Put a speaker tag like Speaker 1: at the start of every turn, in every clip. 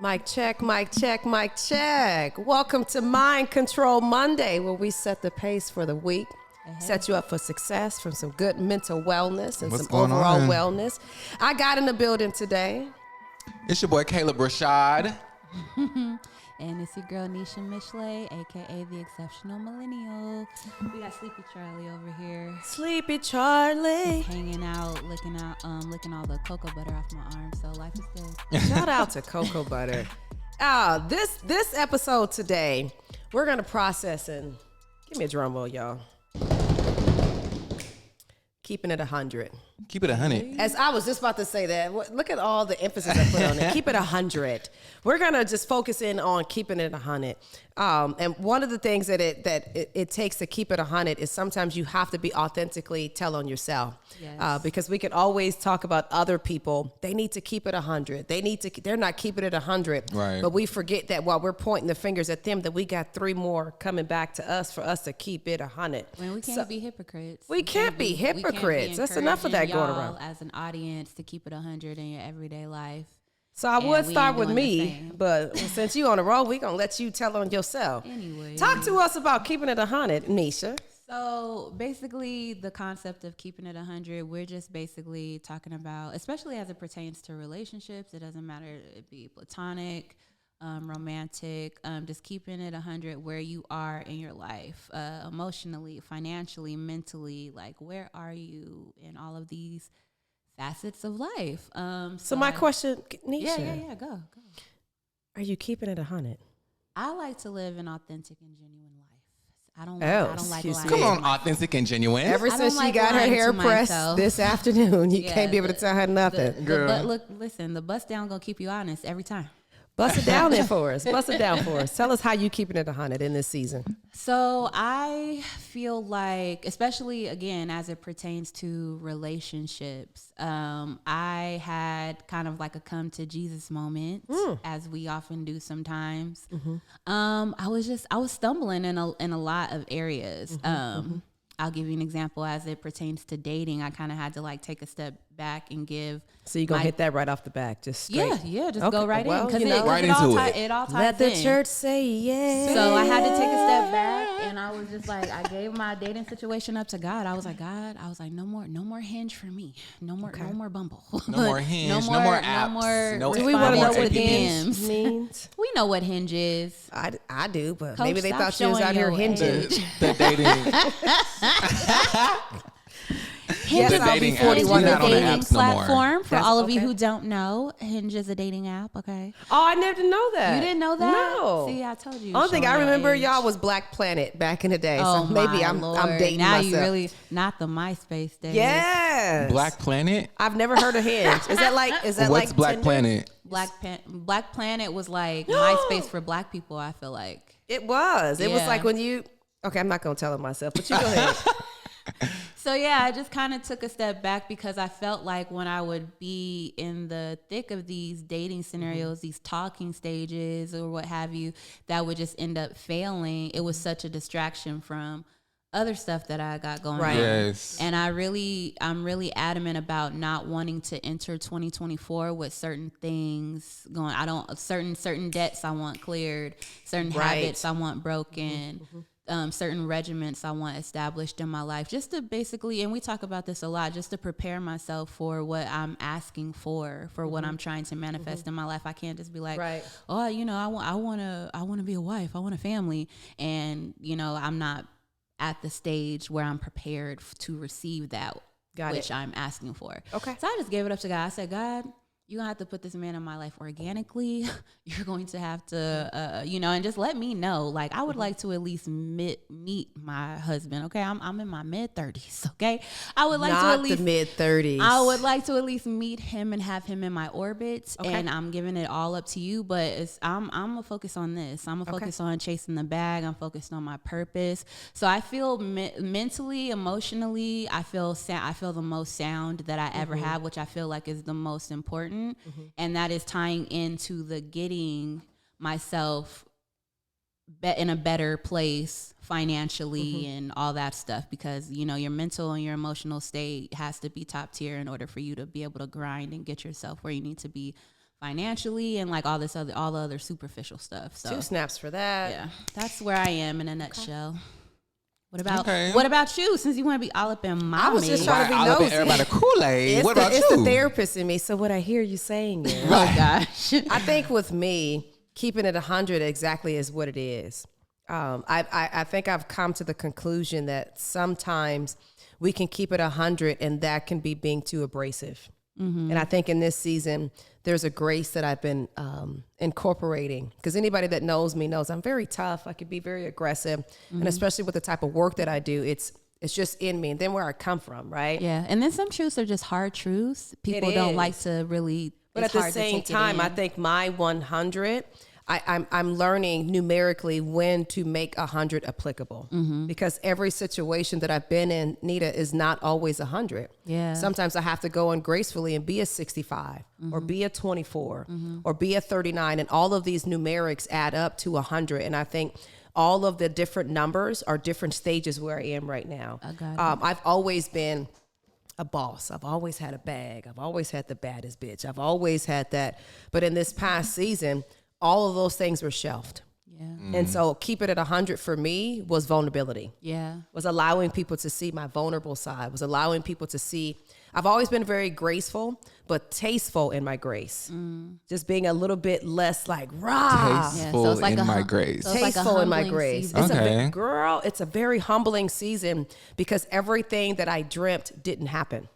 Speaker 1: Mic check, mic check, mic check. Welcome to Mind Control Monday, where we set the pace for the week, set you up for success from some good mental wellness and
Speaker 2: What's
Speaker 1: some
Speaker 2: going
Speaker 1: overall
Speaker 2: on?
Speaker 1: wellness. I got in the building today.
Speaker 2: It's your boy Caleb Rashad.
Speaker 3: And it's your girl Nisha Mishley, aka the Exceptional Millennial. We got Sleepy Charlie over here,
Speaker 1: Sleepy Charlie.
Speaker 3: hanging out, licking all the cocoa butter off my arm. So life is good.
Speaker 1: Shout out to Cocoa Butter. This episode today, we're gonna process and give me a drum roll, y'all. Keeping it 100.
Speaker 2: Keep it 100.
Speaker 1: As I was just about to say that, look at all the emphasis I put on it. Keep it 100. We're gonna just focus in on keeping it 100. And one of the things that it takes to keep it 100 is sometimes you have to be authentically tell on yourself.
Speaker 3: Yes.
Speaker 1: Because we can always talk about other people. They need to keep it 100. They're not keeping it 100.
Speaker 2: Right.
Speaker 1: But we forget that while we're pointing the fingers at them, that we got 3 more coming back to us for us to keep it 100.
Speaker 3: I mean, we can't be hypocrites.
Speaker 1: We can't be hypocrites. That's enough of that going around.
Speaker 3: As an audience, to keep it 100 in your everyday life.
Speaker 1: So I would
Speaker 3: And we
Speaker 1: start
Speaker 3: ain't
Speaker 1: with
Speaker 3: doing the
Speaker 1: me,
Speaker 3: same.
Speaker 1: but since you on the roll, we gonna let you tell on yourself.
Speaker 3: Anyway.
Speaker 1: Talk to us about keeping it 100, Nisha.
Speaker 3: So basically, the concept of keeping it 100, we're just basically talking about, especially as it pertains to relationships. It doesn't matter if it be platonic, romantic, just keeping it 100 where you are in your life, emotionally, financially, mentally. Like, where are you in all of these facets of life?
Speaker 1: So my question, Nisha,
Speaker 3: Yeah, go.
Speaker 1: are you keeping it 100?
Speaker 3: I like to live an authentic and genuine life. I don't like
Speaker 1: excuse
Speaker 3: lying.
Speaker 1: me.
Speaker 2: Come on, authentic and genuine.
Speaker 1: Ever
Speaker 3: I
Speaker 1: since
Speaker 3: don't
Speaker 1: she
Speaker 3: like
Speaker 1: got her
Speaker 3: lying
Speaker 1: hair
Speaker 3: to
Speaker 1: pressed
Speaker 3: myself.
Speaker 1: this afternoon, you
Speaker 3: Yeah,
Speaker 1: can't be able to tell her nothing.
Speaker 3: Listen, the bust down gonna keep you honest every time.
Speaker 1: Bust it down there for us. Bust it down for us. Tell us how you keeping it 100 in this season.
Speaker 3: So I feel like, especially again, as it pertains to relationships, I had kind of like a come to Jesus moment, as we often do sometimes. I was stumbling in a lot of areas. I'll give you an example as it pertains to dating. I kind of had to like take a step back and give.
Speaker 1: So you're going to hit that right off the back, just straight.
Speaker 3: Yeah, just
Speaker 1: Okay,
Speaker 3: go right
Speaker 1: well,
Speaker 3: in.
Speaker 1: you know,
Speaker 2: right
Speaker 3: it all
Speaker 2: into it.
Speaker 3: it all ties
Speaker 1: Let the
Speaker 3: in.
Speaker 1: church say yes.
Speaker 3: So I had to take a step back, and I was just like, I gave my dating situation up to God. I was like, God, no more Hinge for me. No more Bumble.
Speaker 2: No more Hinge, no more apps, no
Speaker 1: Do we want to know
Speaker 2: more
Speaker 1: what
Speaker 2: APPs.
Speaker 1: Hinge means?
Speaker 3: We know what Hinge is.
Speaker 1: I do, but
Speaker 3: Coach,
Speaker 1: maybe they
Speaker 3: stop
Speaker 1: thought she was
Speaker 3: showing
Speaker 1: out here
Speaker 3: your
Speaker 1: hinging.
Speaker 3: age.
Speaker 2: The dating.
Speaker 1: Yes,
Speaker 2: The
Speaker 1: I'll be
Speaker 2: dating apps.
Speaker 1: 41
Speaker 2: We're not on the
Speaker 1: today.
Speaker 3: dating
Speaker 2: apps no more.
Speaker 3: platform. For
Speaker 1: That's
Speaker 3: all of you
Speaker 1: okay.
Speaker 3: who don't know, Hinge is a dating app. Okay,
Speaker 1: Oh, I never know that.
Speaker 3: you didn't know that?
Speaker 1: No.
Speaker 3: See, I told you.
Speaker 1: Only thing I
Speaker 3: showing your
Speaker 1: remember,
Speaker 3: age.
Speaker 1: y'all, was Black Planet back in the day.
Speaker 3: Oh,
Speaker 1: So maybe
Speaker 3: my
Speaker 1: I'm
Speaker 3: Lord.
Speaker 1: dating
Speaker 3: now
Speaker 1: myself.
Speaker 3: you really not the MySpace days.
Speaker 1: Yes.
Speaker 2: Black Planet.
Speaker 1: I've never heard of Hinge. Is that like
Speaker 2: What's
Speaker 1: like
Speaker 2: Black
Speaker 1: Tinder?
Speaker 2: Planet?
Speaker 3: Black Planet was like MySpace for Black people. I feel like.
Speaker 1: It was. It was
Speaker 3: Yeah.
Speaker 1: like when you. Okay, I'm not gonna tell it myself, but you go ahead.
Speaker 3: So yeah, I just kind of took a step back because I felt like when I would be in the thick of these dating scenarios, these talking stages or what have you, that would just end up failing. It was such a distraction from other stuff that I got going
Speaker 1: Right.
Speaker 3: on.
Speaker 2: Yes.
Speaker 3: And I'm really adamant about not wanting to enter 2024 with certain things going. Certain debts I want cleared, certain
Speaker 1: Right.
Speaker 3: habits I want broken. Certain regiments I want established in my life, just to basically, and we talk about this a lot, just to prepare myself for what I'm asking for what I'm trying to manifest in my life. I can't just be like,
Speaker 1: Right.
Speaker 3: oh, I want to be a wife, I want a family, and I'm not at the stage where I'm prepared to receive that, which I'm asking for.
Speaker 1: Okay.
Speaker 3: So I just gave it up to God. I said, God, you're going to have to put this man in my life organically. You're going to have to, and just let me know. Like, I would like to at least meet my husband, okay? I'm in my mid-30s, okay? I would like to at least...
Speaker 1: the mid-30s.
Speaker 3: I would like to at least meet him and have him in my orbit,
Speaker 1: Okay.
Speaker 3: and I'm giving it all up to you, but I'm going to focus on this. I'm going to focus on chasing the bag. I'm focused on my purpose. So I feel mentally, emotionally, I feel the most sound that I ever have, which I feel like is the most important. And that is tying into the getting myself in a better place financially and all that stuff, because your mental and your emotional state has to be top tier in order for you to be able to grind and get yourself where you need to be financially and like all the other superficial stuff. So
Speaker 1: 2 snaps for that.
Speaker 3: yeah, that's where I am in a nutshell. What about you? Since you want to be all up in my
Speaker 1: I was just trying to be
Speaker 2: All up in
Speaker 1: nosy.
Speaker 2: everybody Kool-Aid. What about
Speaker 1: it's
Speaker 2: you?
Speaker 1: the therapist in me. So what I hear you saying is,
Speaker 3: Oh gosh.
Speaker 1: I think with me, keeping it 100 exactly is what it is. I think I've come to the conclusion that sometimes we can keep it 100 and that can be being too abrasive. And I think in this season, there's a grace that I've been incorporating, because anybody that knows me knows I'm very tough. I can be very aggressive. And especially with the type of work that I do, it's just in me. And then where I come from, right?
Speaker 3: Yeah. And then some truths are just hard truths. People don't like to really,
Speaker 1: but at the same time, I think my 100, I'm learning numerically when to make 100 applicable, because every situation that I've been in, Nita, is not always 100.
Speaker 3: Yeah.
Speaker 1: Sometimes I have to go in gracefully and be a 65 or be a 24 or be a 39. And all of these numerics add up to 100. And I think all of the different numbers are different stages where I am right now.
Speaker 3: I got it.
Speaker 1: I've always been a boss. I've always had a bag. I've always had the baddest bitch. I've always had that. But in this past season, all of those things were shelved.
Speaker 3: Yeah.
Speaker 1: And so keep it at 100 for me was vulnerability.
Speaker 3: Yeah.
Speaker 1: Was allowing people to see my vulnerable side, was allowing people to see. I've always been very graceful, but tasteful in my grace. Just being a little bit less like rah.
Speaker 2: Tasteful
Speaker 3: so it's like
Speaker 2: in
Speaker 3: a
Speaker 2: my
Speaker 3: hum-
Speaker 2: grace.
Speaker 3: so it's like a
Speaker 1: Tasteful in my
Speaker 3: humbling
Speaker 1: grace.
Speaker 3: season.
Speaker 1: It's a very humbling season, because everything that I dreamt didn't happen.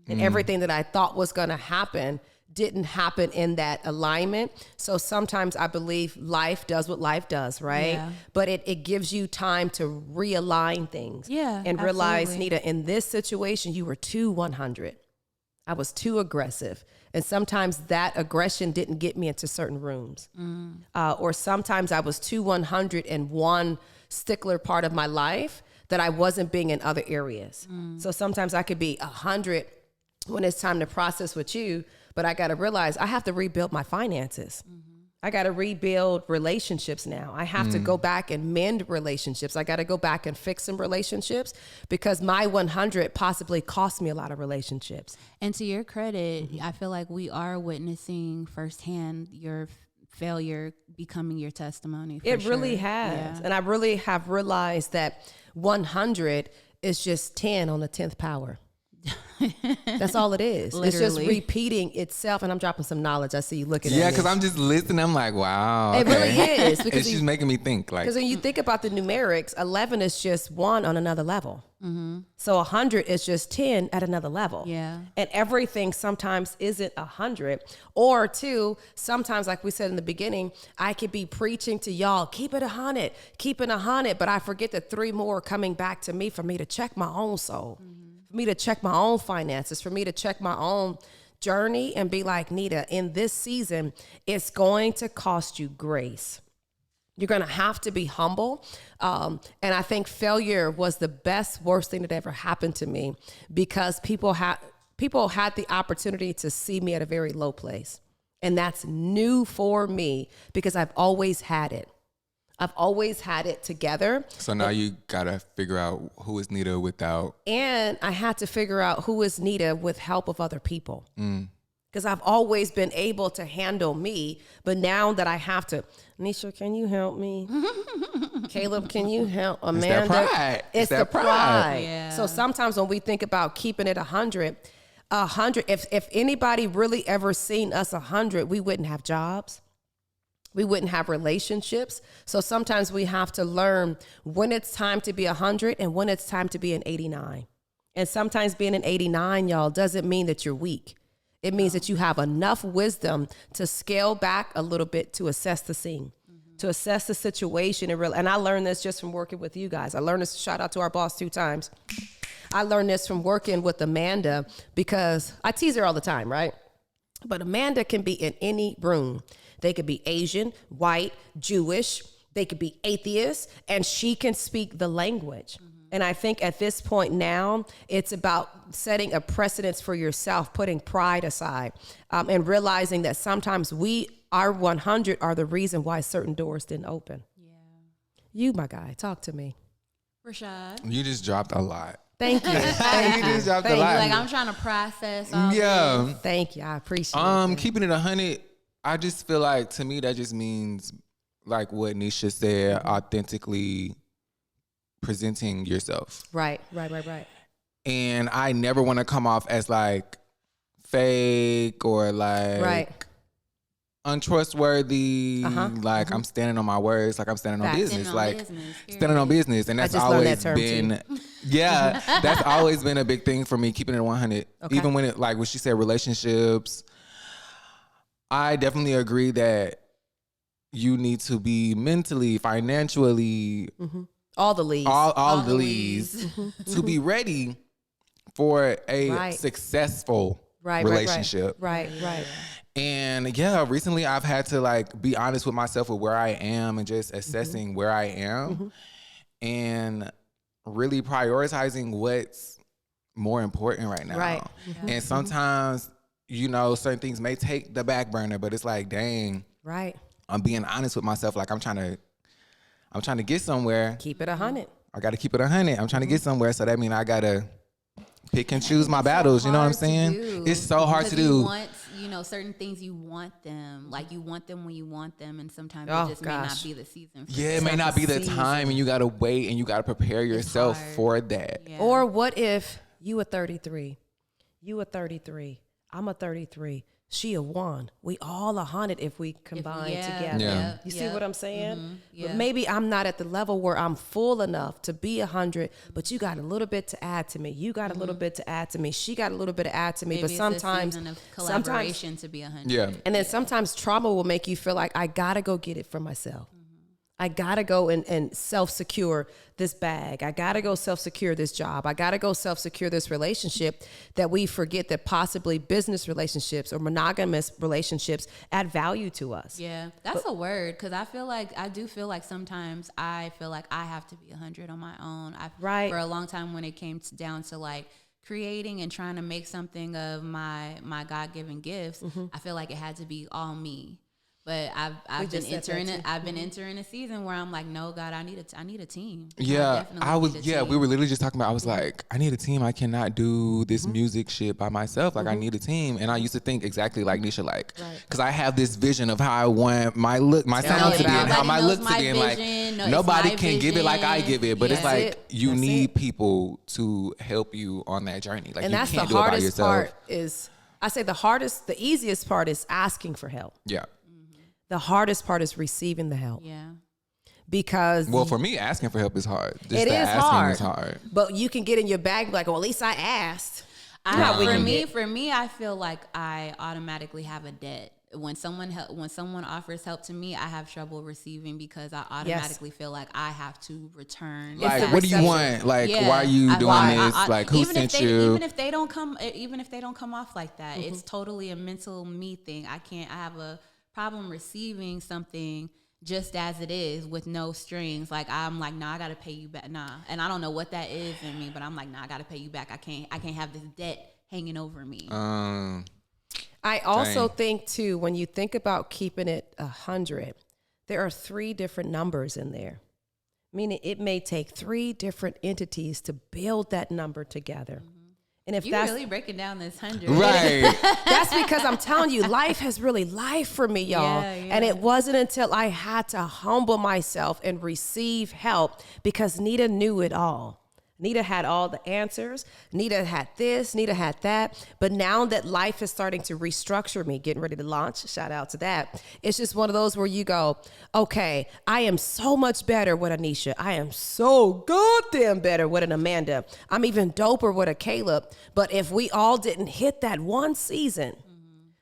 Speaker 1: And everything that I thought was going to happen didn't happen in that alignment. So sometimes I believe life does what life does, right?
Speaker 3: Yeah.
Speaker 1: But it gives you time to realign things.
Speaker 3: Yeah,
Speaker 1: And realize,
Speaker 3: absolutely.
Speaker 1: Nita, in this situation, you were too 100. I was too aggressive. And sometimes that aggression didn't get me into certain rooms. Or sometimes I was too 100 in one stickler part of my life that I wasn't being in other areas. So sometimes I could be 100 when it's time to process with you, but I got to realize I have to rebuild my finances. I got to rebuild relationships now. I have to go back and mend relationships. I got to go back and fix some relationships, because my 100 possibly cost me a lot of relationships.
Speaker 3: And to your credit, I feel like we are witnessing firsthand your failure becoming your testimony.
Speaker 1: It really has.
Speaker 3: Yeah.
Speaker 1: And I really have realized that 100 is just 10 on the 10th power. That's all it is. It's just
Speaker 3: Literally.
Speaker 1: repeating itself. And I'm dropping some knowledge. I see you looking at
Speaker 2: Yeah,
Speaker 1: me.
Speaker 2: because I'm just listening. I'm like, wow.
Speaker 1: It really is, because
Speaker 2: It's just making me think. Like,
Speaker 1: Because when you think about the numerics, 11 is just 1 on another level. So 100 is just 10 at another level.
Speaker 3: Yeah.
Speaker 1: And everything sometimes isn't 100. Or 2, sometimes, like we said in the beginning, I could be preaching to y'all, keep it 100, keep it 100, but I forget that 3 more are coming back to me for me to check my own soul, for me to check my own finances, for me to check my own journey and be like, Nita, in this season, it's going to cost you grace. You're going to have to be humble. And I think failure was the worst thing that ever happened to me, because people had the opportunity to see me at a very low place. And that's new for me, because I've always had it. I've always had it together.
Speaker 2: so now you got to figure out who is Nita without.
Speaker 1: And I had to figure out who is Nita with help of other people. Because I've always been able to handle me. But now that I have to, Nisha, can you help me? Caleb, can you help? Amanda.
Speaker 2: pride.
Speaker 1: It's
Speaker 2: It's
Speaker 1: the
Speaker 2: that pride.
Speaker 1: pride.
Speaker 3: Yeah.
Speaker 1: So sometimes when we think about keeping it 100, if anybody really ever seen us 100, we wouldn't have jobs. We wouldn't have relationships. So sometimes we have to learn when it's time to be 100 and when it's time to be an 89. And sometimes being an 89, y'all, doesn't mean that you're weak. It means that you have enough wisdom to scale back a little bit to assess the scene, to assess the situation. And I learned this just from working with you guys. I learned this, shout out to our boss 2 times. I learned this from working with Amanda, because I tease her all the time, right? But Amanda can be in any room. They could be Asian, white, Jewish. They could be atheists, and she can speak the language. And I think at this point now, it's about setting a precedence for yourself, putting pride aside, and realizing that sometimes our 100 are the reason why certain doors didn't open. Yeah. You, my guy, talk to me.
Speaker 3: Rashad.
Speaker 2: You just dropped a lot.
Speaker 1: Thank you. Thank
Speaker 2: You
Speaker 1: you.
Speaker 2: just dropped a
Speaker 1: Thank
Speaker 2: lot.
Speaker 1: you.
Speaker 3: Like, I'm trying to process all
Speaker 2: Yeah.
Speaker 1: Thank you. I appreciate it.
Speaker 2: Keeping it 100. I just feel like, to me, that just means, like what Nisha said, authentically presenting yourself.
Speaker 1: Right.
Speaker 2: And I never want to come off as like fake or like untrustworthy. Like I'm standing on my words, like I'm standing on business, standing on business. And that's always been, that's always been a big thing for me, keeping it 100. Even when when she said relationships, I definitely agree that you need to be mentally, financially,
Speaker 1: all the leads,
Speaker 2: all the leads to be ready for a successful relationship.
Speaker 1: Right.
Speaker 2: And recently I've had to like be honest with myself with where I am and just assessing where I am and really prioritizing what's more important right now.
Speaker 1: Right.
Speaker 2: And sometimes, you know, certain things may take the back burner, but it's like, dang, I'm being honest with myself. Like I'm trying to get somewhere.
Speaker 1: Keep it 100.
Speaker 2: I got to keep it 100. I'm trying to get somewhere. So that means I got to pick and choose my battles. You know what I'm saying? It's so hard to do.
Speaker 3: You know, certain things you want them. Like you want them when you want them. And sometimes it just may not be the season.
Speaker 2: It may not be the time, and you got to wait and you got to prepare yourself for that.
Speaker 1: Yeah. Or what if you were 33? You were 33. I'm a 33. She a 1. We all 100 if we combine together.
Speaker 2: Yeah.
Speaker 1: You see what I'm saying? But maybe I'm not at the level where I'm full enough to be 100, but you got a little bit to add to me. You got a little bit to add to me. She got a little bit to add to me.
Speaker 3: Maybe
Speaker 1: but sometimes,
Speaker 3: it's a season of collaboration to be 100.
Speaker 1: And then sometimes trauma will make you feel like I gotta go get it for myself. I gotta go and self-secure this bag. I gotta go self-secure this job. I gotta go self-secure this relationship, that we forget that possibly business relationships or monogamous relationships add value to us.
Speaker 3: Yeah, that's a word, because I do feel like sometimes I feel like I have to be 100 on my own. For a long time when it came down to like creating and trying to make something of my God-given gifts, I feel like it had to be all me. But I've been entering a season where I'm like, no, God, I need a team.
Speaker 2: Yeah, we were literally just talking about, I was like, I need a team. I cannot do this music shit by myself. Like I need a team. And I used to think exactly like Nisha, like, because I have this vision of how I want my sound to be and how my look to be. And like nobody can give it like I give it. But it's like you need people to help you on that journey. Like
Speaker 1: and
Speaker 2: you
Speaker 1: that's
Speaker 2: can't
Speaker 1: the
Speaker 2: do it by
Speaker 1: hardest
Speaker 2: yourself.
Speaker 1: part is, I say the easiest part is asking for help.
Speaker 2: Yeah.
Speaker 1: The hardest part is receiving the help.
Speaker 3: Yeah.
Speaker 1: Because
Speaker 2: for me, asking for help is hard.
Speaker 1: It is hard. But you can get in your bag like, well, at least I asked.
Speaker 3: For me, I feel like I automatically have a debt. When someone offers help to me, I have trouble receiving because I automatically feel like I have to return.
Speaker 2: Like, what do you want? Like, why are you doing this? Like, who sent you?
Speaker 3: Even if they don't come off like that, it's totally a mental me thing. I have a problem receiving something just as it is with no strings. Like I'm like, nah, I gotta pay you back. Nah. And I don't know what that is in me, but I'm like, nah, I gotta pay you back. I can't have this debt hanging over me.
Speaker 1: I also think too, when you think about keeping it 100, there are 3 different numbers in there. Meaning it may take 3 different entities to build that number together. And if
Speaker 3: that's really breaking down this 100,
Speaker 2: right?
Speaker 1: That's because I'm telling you, life has really life for me, y'all. And it wasn't until I had to humble myself and receive help, because Nita knew it all. Nita had all the answers. Nita had this, Nita had that. But now that life is starting to restructure me, getting ready to launch, shout out to that. It's just one of those where you go, okay, I am so much better with Anisha. I am so goddamn better with an Amanda. I'm even doper with a Caleb. But if we all didn't hit that one season,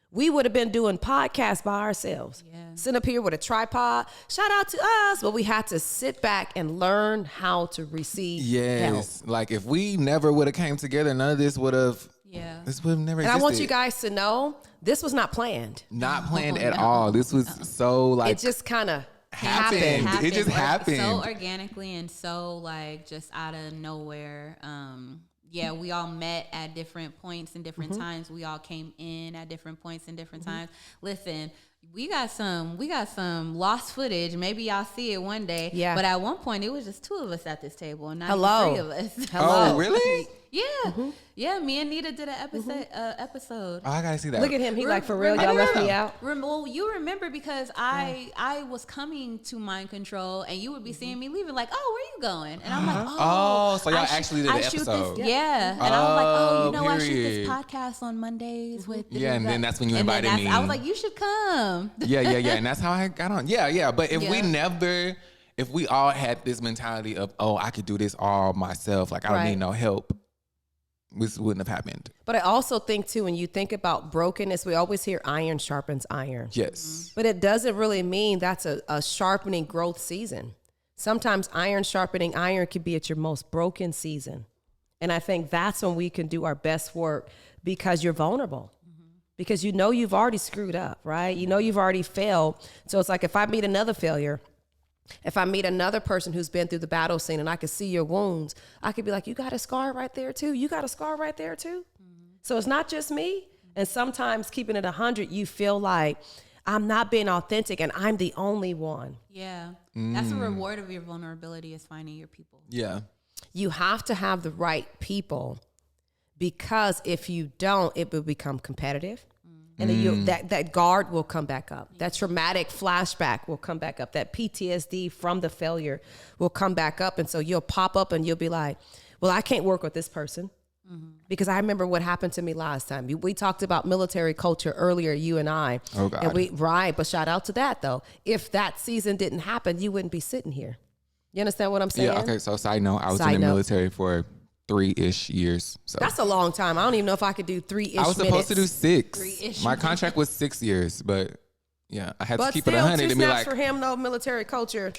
Speaker 1: we would have been doing podcasts by ourselves. Sitting up here with a tripod. Shout out to us. But we had to sit back and learn how to receive help.
Speaker 2: Like if we never would have came together, none of this would have. This would have never existed.
Speaker 1: And I want you guys to know, this was not planned.
Speaker 2: Not planned at all. This was so like.
Speaker 1: It just kind of happened.
Speaker 2: It just happened.
Speaker 3: So organically and so like just out of nowhere. We all met at different points and different times. We all came in at different points and different times. Listen, We got some lost footage. Maybe y'all see it one day.
Speaker 1: Yeah.
Speaker 3: But at one point, it was just 2 of us at this table, and not
Speaker 1: Hello.
Speaker 3: even 3 of us.
Speaker 2: Oh, really?
Speaker 3: Yeah. Yeah, me and Nita did an episode.
Speaker 2: Oh, I gotta see that.
Speaker 1: Look at him. He like, for real, y'all left me out.
Speaker 3: Well, you remember because I was coming to Mind Control, and you would be seeing me leaving, like, oh, where you going? And I'm like,
Speaker 2: Oh, so y'all actually did the episode.
Speaker 3: Yeah. And I was like, oh, you know, I shoot
Speaker 2: period.
Speaker 3: this podcast on Mondays with.
Speaker 2: Yeah, and then that's when you invited me.
Speaker 3: I was like, you should come.
Speaker 2: Yeah. And that's how I got on. Yeah. But if we all had this mentality of, oh, I could do this all myself, like I don't need no help, this wouldn't have happened.
Speaker 1: But I also think too, when you think about brokenness, we always hear iron sharpens iron.
Speaker 2: Yes.
Speaker 1: But it doesn't really mean that's a sharpening growth season. Sometimes iron sharpening iron could be at your most broken season. And I think that's when we can do our best work because you're vulnerable. Because you know you've already screwed up, right? You know you've already failed. So it's like if I meet another failure, if I meet another person who's been through the battle scene and I can see your wounds, I could be like, you got a scar right there too. You got a scar right there too. So it's not just me. And sometimes keeping it 100, you feel like I'm not being authentic and I'm the only one.
Speaker 3: Yeah. That's the reward of your vulnerability, is finding your people.
Speaker 2: Yeah.
Speaker 1: You have to have the right people, because if you don't, it will become competitive. And then that guard will come back up. That traumatic flashback will come back up. That PTSD from the failure will come back up. And so you'll pop up and you'll be like, well, I can't work with this person because I remember what happened to me last time. We talked about military culture earlier, you and I.
Speaker 2: Oh, God.
Speaker 1: And but shout out to that, though. If that season didn't happen, you wouldn't be sitting here. You understand what I'm saying?
Speaker 2: Yeah, okay. So side note, I was in the military for 3-ish years. So
Speaker 1: that's a long time. I don't even know if I could do 3-ish
Speaker 2: I was supposed to do 6.
Speaker 3: 3-ish.
Speaker 2: My contract was 6 years, but yeah, I had to keep it
Speaker 1: still,
Speaker 2: 100 and be like,
Speaker 1: for him, no military culture.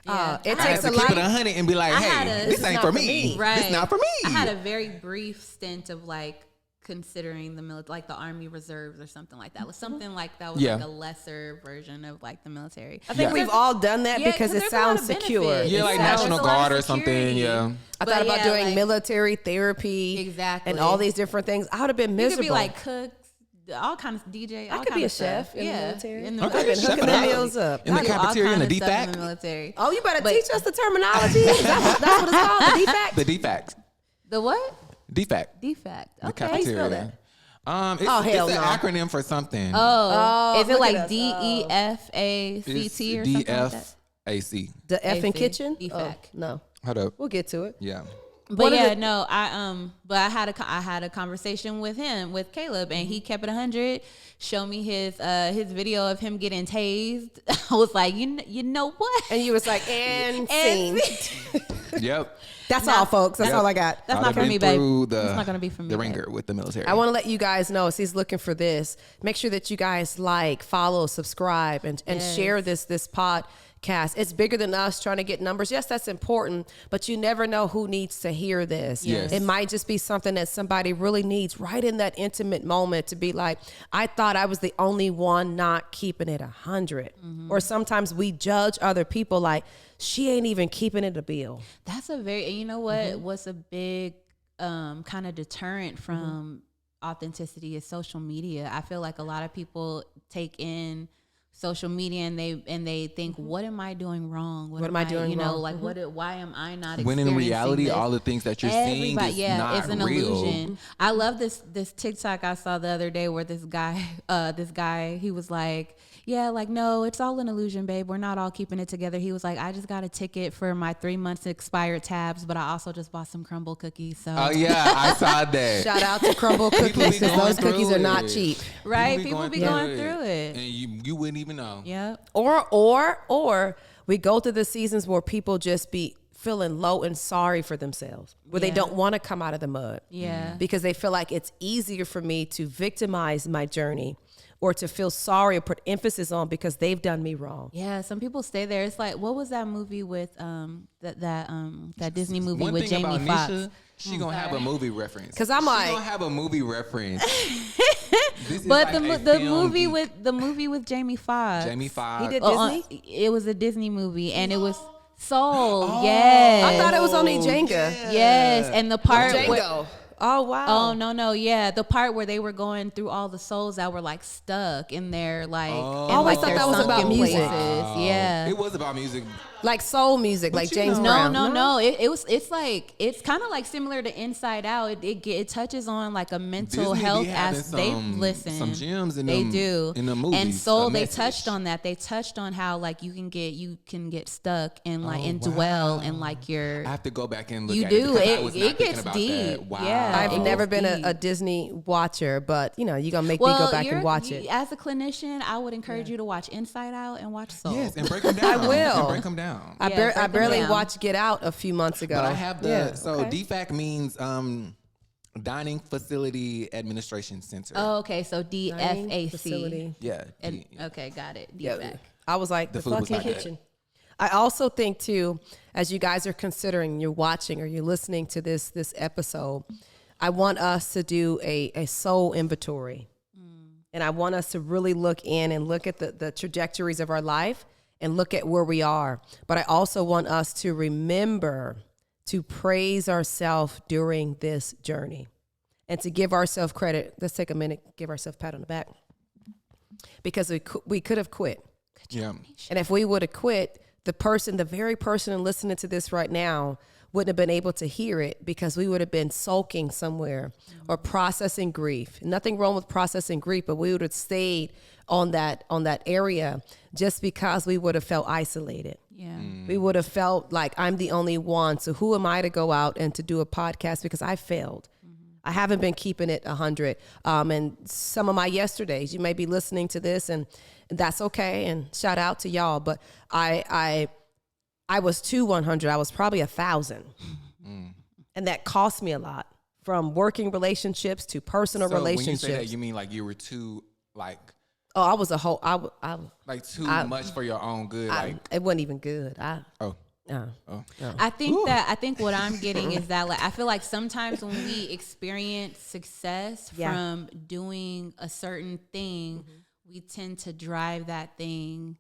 Speaker 3: Yeah.
Speaker 1: It
Speaker 2: I
Speaker 1: takes
Speaker 2: had
Speaker 1: a
Speaker 2: to keep
Speaker 1: lot.
Speaker 2: it 100 and be like, hey, this ain't for me.
Speaker 3: Right.
Speaker 2: It's not for me.
Speaker 3: I had a very brief stint of like considering the like the Army Reserves or something like that. It was something like that was like a lesser version of like the military.
Speaker 1: I think we've all done that because it sounds secure.
Speaker 3: benefits.
Speaker 2: Yeah, like National Guard or something. Yeah.
Speaker 1: I thought about doing military therapy.
Speaker 3: Exactly.
Speaker 1: And all these different things. I would have been miserable.
Speaker 3: You could be like cooks, all kinds of DJ.
Speaker 1: I could be a chef in the military.
Speaker 3: In
Speaker 1: I've been hooking the meals up.
Speaker 2: In the cafeteria in the DFAC.
Speaker 3: In the military.
Speaker 1: Oh, you better teach us the terminology. That's what it's called, the DFAC?
Speaker 2: The DFAC.
Speaker 3: The what?
Speaker 2: DFAC.
Speaker 3: DFAC.
Speaker 2: The
Speaker 3: Okay.
Speaker 2: cafeteria. It's
Speaker 1: hell
Speaker 2: an
Speaker 1: no.
Speaker 2: acronym for something.
Speaker 3: Oh, is it
Speaker 1: look
Speaker 3: like
Speaker 1: at us.
Speaker 3: DEFACT or something like that?
Speaker 2: DFAC.
Speaker 1: The F in
Speaker 3: AC.
Speaker 1: kitchen?
Speaker 3: DFAC.
Speaker 1: Oh, no.
Speaker 2: Hold up.
Speaker 1: We'll get to it.
Speaker 2: Yeah.
Speaker 3: But yeah, no, I had a conversation with Caleb, and he kept it 100. Showed me his video of him getting tased. I was like, you know what?
Speaker 1: And you was like, and scene.
Speaker 2: Yep.
Speaker 1: That's all, folks. That's all I got.
Speaker 3: That's not for me, babe. That's not gonna be for me.
Speaker 2: The ringer with the military.
Speaker 1: I want to let you guys know, as he's looking for this, make sure that you guys like, follow, subscribe, and share this podcast. It's bigger than us trying to get numbers. Yes, that's important, but you never know who needs to hear this.
Speaker 2: Yes.
Speaker 1: It might just be something that somebody really needs right in that intimate moment to be like, I thought I was the only one not keeping it 100. Or sometimes we judge other people like, she ain't even keeping it a bill.
Speaker 3: That's a very, and you know what? What's a big kind of deterrent from authenticity is social media. I feel like a lot of people take in social media and they think, what am I doing wrong? What am I doing wrong? Like why am I not
Speaker 2: when in reality
Speaker 3: this?
Speaker 2: all the things that you're seeing is not
Speaker 3: it's an
Speaker 2: real.
Speaker 3: illusion. I love this TikTok I saw the other day where this guy he was like, yeah, like, no, it's all an illusion, babe. We're not all keeping it together. He was like, I just got a ticket for my 3 months expired tabs, but I also just bought some crumble cookies. So
Speaker 2: oh yeah, I saw that.
Speaker 1: Shout out to crumble cookies, because those cookies are not cheap.
Speaker 3: Right? People be going through it.
Speaker 2: And you wouldn't even know.
Speaker 3: Yeah.
Speaker 1: Or we go through the seasons where people just be feeling low and sorry for themselves, where they don't want to come out of the mud.
Speaker 3: Yeah.
Speaker 1: Because they feel like it's easier for me to victimize my journey or to feel sorry or put emphasis on because they've done me wrong.
Speaker 3: Yeah, some people stay there. It's like, what was that movie with that Disney movie
Speaker 2: One
Speaker 3: with
Speaker 2: thing
Speaker 3: Jamie
Speaker 2: about
Speaker 3: Foxx?
Speaker 2: Nisha, she gonna have a movie reference.
Speaker 1: Because I'm like,
Speaker 2: she gonna have a movie reference.
Speaker 3: But the movie with Jamie Foxx.
Speaker 2: Jamie Foxx.
Speaker 1: He did Disney?
Speaker 3: It was a Disney movie, and it was Soul. Yes.
Speaker 1: I thought it was only Jenga.
Speaker 3: Yes, and the part
Speaker 1: Django.
Speaker 3: where
Speaker 1: Oh, wow.
Speaker 3: Oh, no. Yeah. The part where they were going through all the souls that were like stuck in their like, in
Speaker 1: always
Speaker 3: like
Speaker 1: thought
Speaker 3: their
Speaker 1: that was about
Speaker 3: sunken
Speaker 1: music.
Speaker 3: places. Yeah.
Speaker 2: It was about music.
Speaker 1: Like soul music, like James
Speaker 3: No,
Speaker 1: Brown.
Speaker 3: no. It's kind of like similar to Inside Out. It touches on like a mental
Speaker 2: Disney be
Speaker 3: health
Speaker 2: having
Speaker 3: as they
Speaker 2: some gems in
Speaker 3: they
Speaker 2: them,
Speaker 3: do
Speaker 2: in the movies.
Speaker 3: And Soul,
Speaker 2: a
Speaker 3: they
Speaker 2: message.
Speaker 3: touched on that. They touched on how like you can get stuck and like and dwell and like your.
Speaker 2: I have to go back and look
Speaker 3: You
Speaker 2: at
Speaker 3: do.
Speaker 2: it. because I was not
Speaker 3: It
Speaker 2: thinking
Speaker 3: gets
Speaker 2: about
Speaker 3: deep.
Speaker 2: That. Wow.
Speaker 3: Yeah.
Speaker 1: I've
Speaker 3: It
Speaker 1: never
Speaker 3: gets
Speaker 1: been a
Speaker 3: deep.
Speaker 1: Disney watcher, but you know, you're gonna make me go back and watch it.
Speaker 3: As a clinician, I would encourage you to watch Inside Out and watch Soul.
Speaker 2: Yes, and break them down.
Speaker 1: I will.
Speaker 2: And break them down.
Speaker 1: I
Speaker 3: break them
Speaker 1: barely
Speaker 3: down.
Speaker 1: watched Get Out a few months ago.
Speaker 2: But I have
Speaker 1: okay.
Speaker 2: DFAC means Dining Facility Administration Center.
Speaker 3: Oh, okay. So
Speaker 1: Dining
Speaker 3: DFAC.
Speaker 1: facility.
Speaker 2: Yeah.
Speaker 3: Okay, got it.
Speaker 1: Yeah.
Speaker 3: DFAC.
Speaker 1: I was like, the
Speaker 2: food was
Speaker 1: fucking
Speaker 2: not good.
Speaker 1: kitchen. I also think too, as you guys are considering, you're watching or you're listening to this episode, I want us to do a soul inventory. And I want us to really look in and look at the trajectories of our life and look at where we are. But I also want us to remember to praise ourselves during this journey and to give ourselves credit. Let's take a minute, give ourselves a pat on the back. Because we could have quit.
Speaker 2: Yeah.
Speaker 1: And if we would have quit, the very person listening to this right now wouldn't have been able to hear it because we would have been sulking somewhere or processing grief. Nothing wrong with processing grief, but we would have stayed on that area just because we would have felt isolated.
Speaker 3: Yeah.
Speaker 1: We would have felt like I'm the only one. So who am I to go out and to do a podcast because I failed? I haven't been keeping it 100. And some of my yesterdays, you may be listening to this and that's okay. And shout out to y'all. But I was too 100. I was probably 1,000. And that cost me a lot, from working relationships to personal relationships.
Speaker 2: When you say that, you mean like you were too like.
Speaker 1: Oh, I was a whole.
Speaker 2: Like too much for your own good.
Speaker 1: It wasn't even good. I
Speaker 3: think what I'm getting is that like I feel like sometimes when we experience success from doing a certain thing, we tend to drive that thing.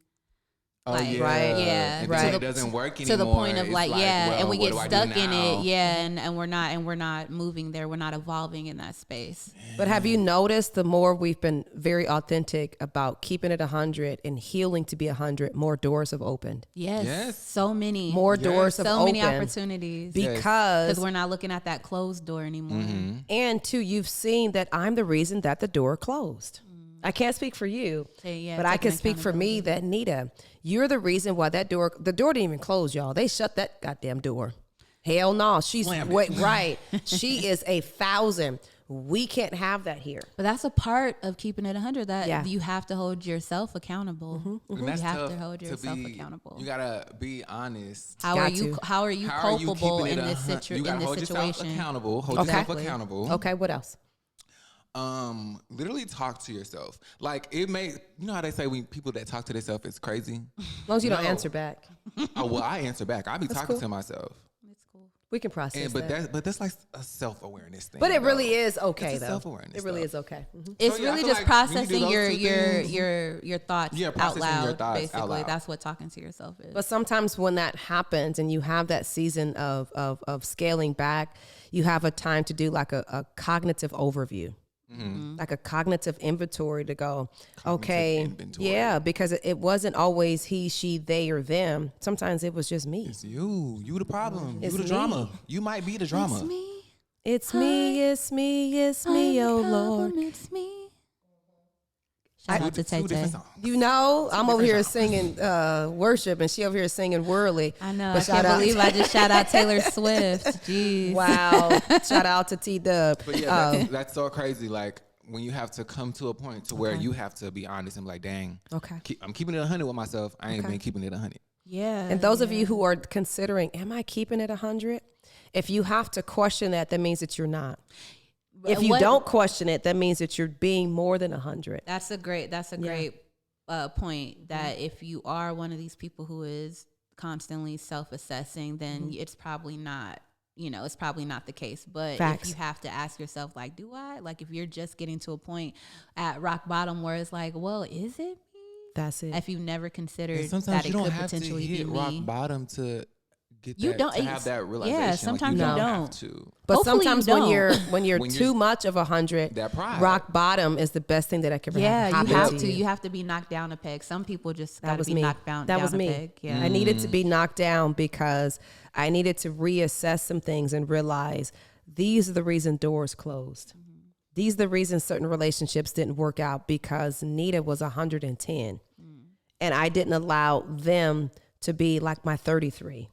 Speaker 1: Right.
Speaker 2: And
Speaker 1: right.
Speaker 2: It doesn't work anymore.
Speaker 3: To the point of
Speaker 2: It's
Speaker 3: like,
Speaker 2: well,
Speaker 3: and we get
Speaker 2: what do I do
Speaker 3: stuck in
Speaker 2: now?
Speaker 3: it, and we're not moving there. We're not evolving in that space.
Speaker 1: But have you noticed the more we've been very authentic about keeping it 100 and healing to be 100, more doors have opened.
Speaker 3: Yes. So many.
Speaker 1: More doors have
Speaker 3: so
Speaker 1: opened.
Speaker 3: many opportunities.
Speaker 1: Because
Speaker 3: we're not looking at that closed door anymore.
Speaker 1: And two, you've seen that I'm the reason that the door closed. I can't speak for you, but I can speak for me that Nita, you're the reason why the door didn't even close, y'all. They shut that goddamn door. Hell no. She's right. She is 1,000. We can't have that here.
Speaker 3: But that's a part of keeping it 100 that you have to hold yourself accountable.
Speaker 2: And
Speaker 3: You
Speaker 2: that's
Speaker 3: have
Speaker 2: tough
Speaker 3: to hold yourself accountable.
Speaker 2: You gotta be honest.
Speaker 3: How are you culpable in this
Speaker 2: You gotta hold yourself
Speaker 3: situation?
Speaker 2: accountable. Hold yourself accountable.
Speaker 1: Okay, what else?
Speaker 2: Literally talk to yourself. Like you know how they say when people that talk to themselves is crazy?
Speaker 1: As long as you don't answer back.
Speaker 2: Oh, well, I answer back. I be talking to myself.
Speaker 3: It's cool.
Speaker 1: We can process that.
Speaker 2: But that's like a self-awareness thing.
Speaker 1: But it
Speaker 2: though.
Speaker 1: really is okay,
Speaker 2: It's a
Speaker 1: though.
Speaker 2: self-awareness
Speaker 1: It really
Speaker 2: stuff.
Speaker 1: is okay.
Speaker 3: It's
Speaker 2: So, yeah, I
Speaker 3: really
Speaker 2: feel
Speaker 3: just
Speaker 2: like when you do
Speaker 3: processing
Speaker 2: those two
Speaker 3: your thoughts
Speaker 2: Yeah,
Speaker 3: out
Speaker 2: processing your
Speaker 3: loud.
Speaker 2: thoughts out
Speaker 3: Basically,
Speaker 2: loud.
Speaker 3: that's what talking to yourself is.
Speaker 1: But sometimes when that happens and you have that season of scaling back, you have a time to do like a cognitive overview. Like a cognitive inventory to go, yeah, because it wasn't always he, she, they, or them. Sometimes it was just me.
Speaker 2: It's you. You the problem.
Speaker 1: It's
Speaker 2: you the
Speaker 1: me.
Speaker 2: drama. You might be the drama.
Speaker 3: It's me.
Speaker 1: It's me, oh Lord.
Speaker 3: It's me. Shout out to Tay
Speaker 2: Two different
Speaker 3: Tay.
Speaker 2: songs.
Speaker 1: You know, I'm over here singing worship and she over here singing worldly.
Speaker 3: I know.
Speaker 1: But
Speaker 3: I can't believe I just shout out Taylor Swift. Jeez.
Speaker 1: Wow. Shout out to T-Dub.
Speaker 2: But yeah, that's so crazy. Like when you have to come to a point to where you have to be honest and be like, dang, I'm keeping it 100 with myself. I ain't been keeping it 100.
Speaker 3: Yeah.
Speaker 1: And those of you who are considering, am I keeping it 100? If you have to question that means that you're not. If you don't question it, that means that you're being more than 100.
Speaker 3: That's a great point, that if you are one of these people who is constantly self-assessing, then it's probably not, it's probably not the case. But
Speaker 1: Facts.
Speaker 3: if you have to ask yourself, like, do I? Like, if you're just getting to a point at rock bottom where it's like, well, is it me?
Speaker 1: That's it.
Speaker 3: If you've never considered
Speaker 2: And sometimes
Speaker 3: that
Speaker 2: you
Speaker 3: it
Speaker 2: don't
Speaker 3: could
Speaker 2: have to
Speaker 3: potentially
Speaker 2: hit
Speaker 3: be
Speaker 2: rock
Speaker 3: me.
Speaker 2: bottom to get
Speaker 3: You
Speaker 2: that,
Speaker 3: don't-
Speaker 2: to have that realization.
Speaker 3: yeah, sometimes
Speaker 2: like,
Speaker 3: you
Speaker 2: you
Speaker 3: don't.
Speaker 2: have to.
Speaker 1: But
Speaker 3: Hopefully
Speaker 1: sometimes
Speaker 3: you
Speaker 1: when
Speaker 3: don't.
Speaker 1: you're
Speaker 2: When
Speaker 1: too
Speaker 2: you're-
Speaker 1: much of 100,
Speaker 2: That pride.
Speaker 1: rock bottom is the best thing that I could ever
Speaker 3: Yeah, you
Speaker 1: happen
Speaker 3: have
Speaker 1: to
Speaker 3: to.
Speaker 1: you.
Speaker 3: You have to be knocked down a peg. Some people just
Speaker 1: That
Speaker 3: got to
Speaker 1: was
Speaker 3: be
Speaker 1: me.
Speaker 3: knocked down.
Speaker 1: That was
Speaker 3: down
Speaker 1: me.
Speaker 3: A peg. Yeah.
Speaker 1: I needed to be knocked down because I needed to reassess some things and realize these are the reason doors closed. These are the reasons certain relationships didn't work out because Nita was 110 and I didn't allow them to be like my 33.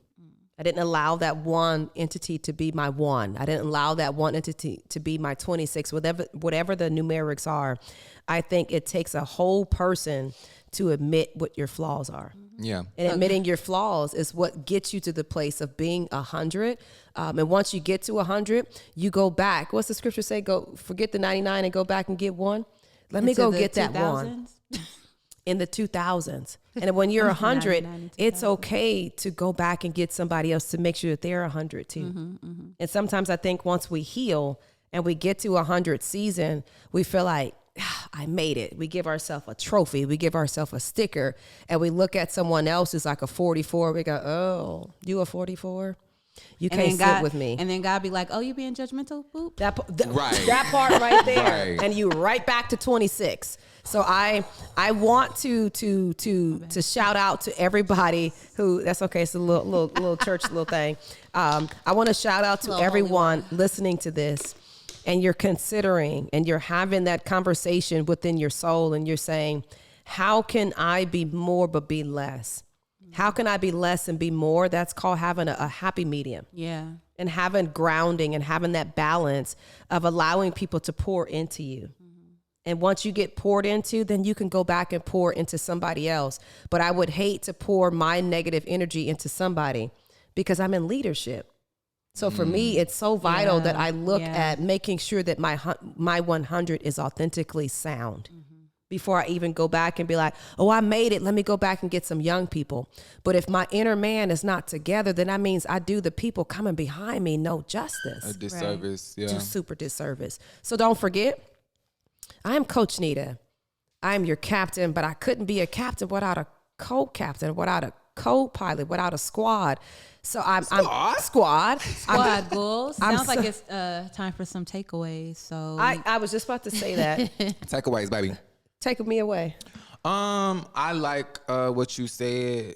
Speaker 1: I didn't allow that one entity to be my one. I didn't allow that one entity to be my 26, whatever the numerics are. I think it takes a whole person to admit what your flaws are.
Speaker 2: Yeah.
Speaker 1: And admitting your flaws is what gets you to the place of being 100. And once you get to 100, you go back. What's the scripture say? Go forget the 99 and go back and get one. Let me
Speaker 3: Into
Speaker 1: go
Speaker 3: the
Speaker 1: get that one
Speaker 3: 2000s?
Speaker 1: in the 2000s. And when you're 100,
Speaker 3: 99
Speaker 1: it's okay to go back and get somebody else to make sure that they're 100 too. And sometimes I think once we heal and we get to 100 season, we feel like, I made it. We give ourselves a trophy. We give ourselves a sticker, and we look at someone else who's like a 44. We go, oh, you a 44? You
Speaker 3: And
Speaker 1: can't
Speaker 3: then God,
Speaker 1: sit with me.
Speaker 3: And then God be like, "Oh, you being judgmental?" Boop.
Speaker 2: Right.
Speaker 1: That part right there,
Speaker 2: Right.
Speaker 1: and you right back to 26. So I want to shout out to everybody who, that's okay. It's a little church little thing. I want to shout out to
Speaker 3: Little holy
Speaker 1: everyone listening to this, and you're considering and you're having that conversation within your soul, and you're saying, how can I be more but be less? How can I be less and be more? That's called having a happy medium.
Speaker 3: Yeah.
Speaker 1: And having grounding and having that balance of allowing people to pour into you. And once you get poured into, then you can go back and pour into somebody else. But I would hate to pour my negative energy into somebody because I'm in leadership. So for me, it's so vital that I look at making sure that my 100 is authentically sound. Before I even go back and be like, oh, I made it. Let me go back and get some young people. But if my inner man is not together, then that means I do the people coming behind me no justice.
Speaker 2: A disservice.
Speaker 1: Do
Speaker 2: Yeah.
Speaker 1: super disservice. So don't forget, I am Coach Nita. I am your captain, but I couldn't be a captain without a co-captain, without a co-pilot, without a squad. So I'm squad.
Speaker 3: Squad goals.
Speaker 1: I'm
Speaker 3: Sounds like it's time for some takeaways. So
Speaker 1: I was just about to say that.
Speaker 2: Takeaways, baby.
Speaker 1: Take me away.
Speaker 2: I like what you said.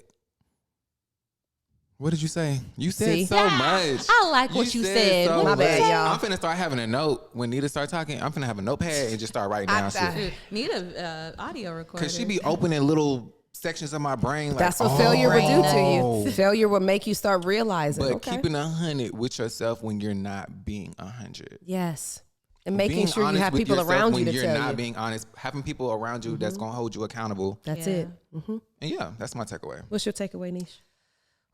Speaker 2: What did you say? You said so much.
Speaker 3: I like what you said.
Speaker 2: So
Speaker 1: My
Speaker 2: much.
Speaker 1: bad, y'all.
Speaker 2: I'm finna start having a note when Nita start talking. I'm finna have a notepad and just start writing down shit.
Speaker 3: Need a audio recorder.
Speaker 2: Cause she be opening little sections of my brain. Like,
Speaker 1: That's what failure would do to
Speaker 2: oh.
Speaker 1: you. Failure will make you start realizing.
Speaker 2: But
Speaker 1: okay.
Speaker 2: keeping 100 with yourself when you're not being 100.
Speaker 1: Yes. And making
Speaker 2: Being
Speaker 1: sure you
Speaker 2: honest
Speaker 1: have
Speaker 2: with
Speaker 1: people
Speaker 2: yourself
Speaker 1: around you
Speaker 2: when
Speaker 1: to
Speaker 2: you're
Speaker 1: tell
Speaker 2: not
Speaker 1: you.
Speaker 2: being honest, having people around you that's gonna hold you accountable.
Speaker 1: That's
Speaker 3: Yeah.
Speaker 1: it.
Speaker 2: And yeah, that's my takeaway.
Speaker 1: What's your takeaway, Niche?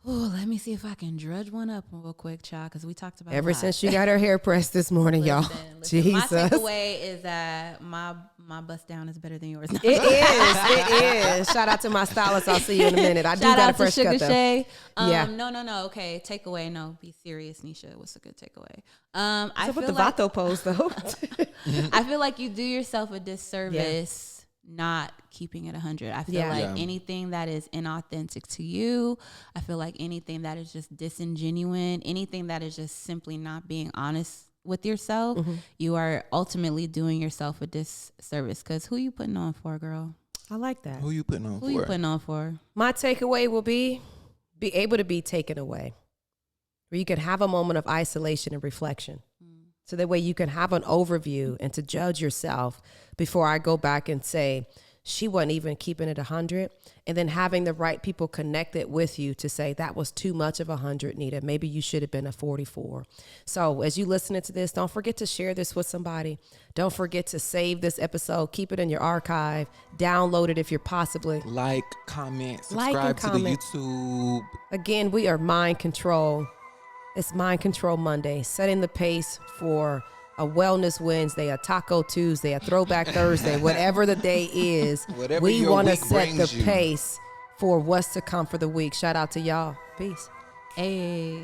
Speaker 3: Oh, let me see if I can drudge one up real quick, child, because we talked about
Speaker 1: Ever
Speaker 3: a lot.
Speaker 1: since she got her hair pressed this morning, y'all.
Speaker 3: Listen,
Speaker 1: Jesus.
Speaker 3: my takeaway is that my bust down is better than yours.
Speaker 1: It is. It is. Shout out to my stylist. I'll see you in a minute. I do
Speaker 3: Shout
Speaker 1: got a
Speaker 3: out to
Speaker 1: fresh
Speaker 3: Sugar
Speaker 1: cut though.
Speaker 3: Shay.
Speaker 1: Yeah.
Speaker 3: No. Okay, takeaway. No, be serious, Nisha. What's a good takeaway? I
Speaker 1: So with
Speaker 3: feel
Speaker 1: the
Speaker 3: like
Speaker 1: Vato pose though.
Speaker 3: I feel like you do yourself a disservice not keeping it 100. I feel like anything that is inauthentic to you, I feel like anything that is just disingenuine, anything that is just simply not being honest with yourself, you are ultimately doing yourself a disservice. Because who you putting on for, girl?
Speaker 1: I like that.
Speaker 2: Who you putting on
Speaker 3: Who
Speaker 2: for?
Speaker 3: you putting on for?
Speaker 1: My takeaway will be able to be taken away. Where you can have a moment of isolation and reflection. So that way you can have an overview and to judge yourself before I go back and say, she wasn't even keeping it 100. And then having the right people connected with you to say that was too much of 100, Nita. Maybe you should have been a 44. So as you listening to this, don't forget to share this with somebody. Don't forget to save this episode. Keep it in your archive. Download it if you're possibly.
Speaker 2: Like, comment,
Speaker 1: Like
Speaker 2: subscribe
Speaker 1: and
Speaker 2: to
Speaker 1: comment.
Speaker 2: the YouTube.
Speaker 1: Again, we are Mind Control. It's Mind Control Monday, setting the pace for a Wellness Wednesday, a Taco Tuesday, a Throwback Thursday, whatever the day is.
Speaker 2: Whatever
Speaker 1: we
Speaker 2: your
Speaker 1: want to
Speaker 2: week
Speaker 1: set the
Speaker 2: brings you.
Speaker 1: pace for what's to come for the week. Shout out to y'all. Peace.
Speaker 3: Hey.